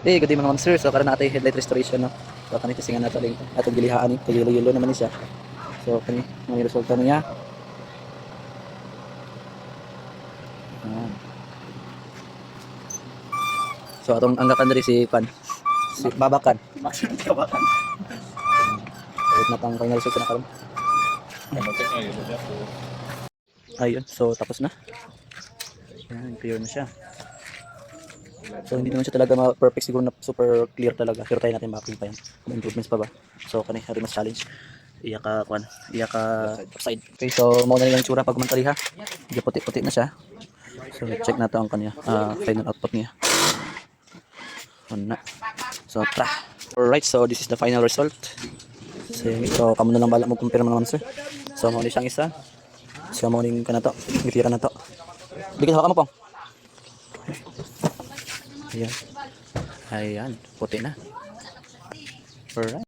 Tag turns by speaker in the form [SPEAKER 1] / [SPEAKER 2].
[SPEAKER 1] Eh, gudi mga sir. So, karon natin headlight restoration, no? So, kanito singa nato lang atong gilihaan ni. Kayelo-yelo naman ni siya. So, kani may resulta niya. Ayan. So, atong anggakan diri si Pan. Si Babakan.
[SPEAKER 2] Kabakan.
[SPEAKER 1] Wait na pang final resulta na karon. Ayun, so tapos na. Ayan, clear na siya. So hindi naman siya talaga perfect, siguro na super clear talaga. Pero tayo natin mapping pa yan. May improvements pa ba? So kani hari mas challenge. Iya ka kwan, iya ka upside. Okay, so mo na yung tsura pag mantali ha. Di puti-puti na siya. So check na to ang kanya final output niya. Ano na. So tra. Alright, so this is the final result. So kamo na lang bala mo compare naman sir. So mo ni siyang isa. So mo ning kana to, gitira na to. Bigyan hawa mo pong. Ayan. Ayan, puti na. Alright.